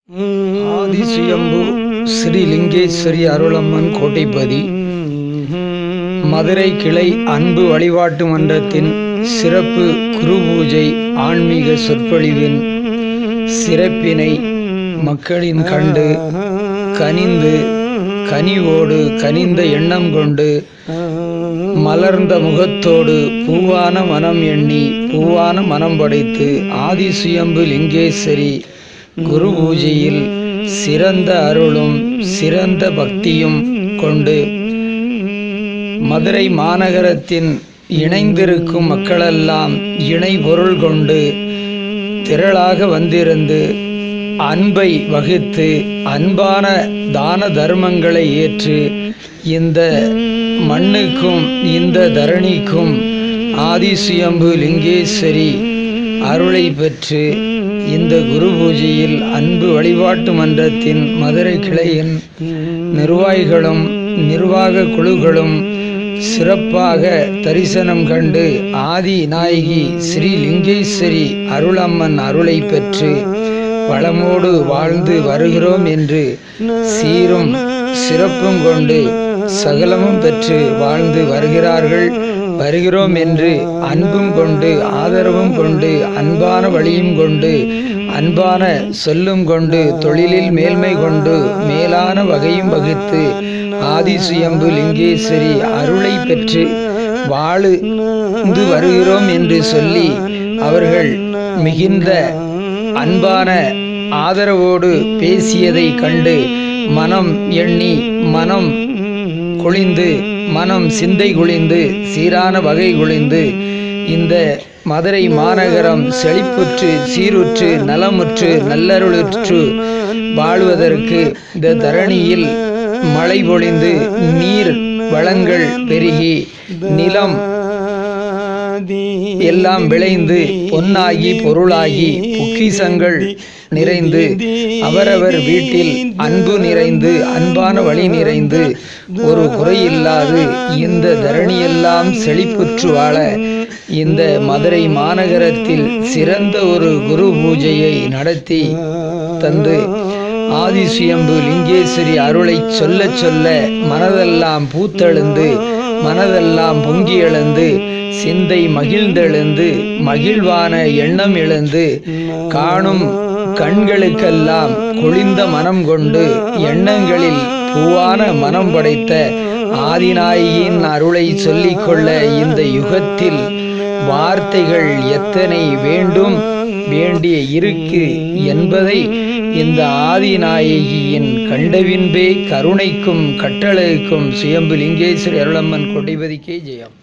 ஆதி சுயம்பு ஸ்ரீ லிங்கேஸ்வரி அருளம்மன் கோட்டைப்பதி மதுரை கிளை அன்பு வழிபாட்டு மன்றத்தின் சிறப்பு குரு பூஜை ஆன்மீக சொற்பொழிவின் சிறப்பினை மக்களின் கண்டு கனிந்து கனிவோடு கனிந்த எண்ணம் கொண்டு மலர்ந்த முகத்தோடு பூவான மனம் எண்ணி பூவான மனம் படைத்து ஆதி சுயம்பு லிங்கேஸ்வரி குரு பூஜையில் சிறந்த அருளும் சிறந்த பக்தியும் கொண்டு மதுரை மாநகரத்தின் இணைந்திருக்கும் மக்களெல்லாம் இணை பொருள் கொண்டு திரளாக வந்திருந்து அன்பை வகுத்து அன்பான தான தர்மங்களை ஏற்று இந்த மண்ணுக்கும் இந்த தரணிக்கும் ஆதி சுயம்பு லிங்கேஸ்வரி அருளை பெற்று இந்த குரு பூஜையில் அன்பு வழிபாட்டு மன்றத்தின் மதுரை கிளையின் நிர்வாகிகளும் நிர்வாக குழுக்களும் சிறப்பாக தரிசனம் கண்டு ஆதி நாயகி ஸ்ரீ லிங்கேஸ்வரி அருளம்மன் அருளை பெற்று வளமோடு வாழ்ந்து வருகிறோம் என்று சீரும் சிறப்பும் கொண்டு சகலமும் பெற்று வாழ்ந்து வருகிறோம் என்று அன்பும் கொண்டு ஆதரவும் கொண்டு அன்பான வழியும் கொண்டு அன்பான சொல்லும் கொண்டு தொழிலில் மேல்மை கொண்டு மேலான வகையும் வகுத்து ஆதி சுயம்பு லிங்கேஸ்வரி அருளை பெற்று வாழ்ந்து வருகிறோம் என்று சொல்லி அவர்கள் மிகுந்த அன்பான ஆதரவோடு பேசியதை கண்டு மனம் எண்ணி மனம் குளிந்து மனம் சிந்தை குளிந்து சீரான வகை குளிந்து இந்த மதுரை மாநகரம் செழிப்புற்று சீருற்று நலமுற்று நல்லருளுற்று வாழ்வதற்கு இந்த தரணியில் மழை பொழிந்து நீர் வளங்கள் பெருகி நிலம் எல்லாம் விளைந்து பொன்னாகி பொருளாகி பொக்கிஷங்கள் நிறைந்து அவரவர் வீட்டில் அன்பு நிறைந்து அன்பான வழி நிறைந்து ஒரு குறையில்லாது இந்த தரணியெல்லாம் செழிப்புற்று வாழ இந்த மதுரை மாநகரத்தில் சிறந்த ஒரு குரு பூஜையை நடத்தி தந்து ஆதி சுயம்பு லிங்கேஸ்வரி அருளை சொல்ல சொல்ல மனதெல்லாம் பூத்தெழுந்து மனதெல்லாம் பொங்கி எழுந்து சிந்தை மகிழ்ந்தெழுந்து மகிழ்வான எண்ணம் எழுந்து காணும் கண்களுக்கெல்லாம் குளிர்ந்த மனம் கொண்டு எண்ணங்களில் பூவான மனம் படைத்த ஆதிநாயகியின் அருளை சொல்லிக்கொள்ள இந்த யுகத்தில் வார்த்தைகள் எத்தனை வேண்டிய இருக்கு என்பதை இந்த ஆதிநாயகியின் கண்டவின்பே கருணைக்கும் கட்டளைக்கும் சுயம்பு லிங்கேஸ்வரி அருளம்மன் கோட்டைப்பதிக்கே ஜெயம்.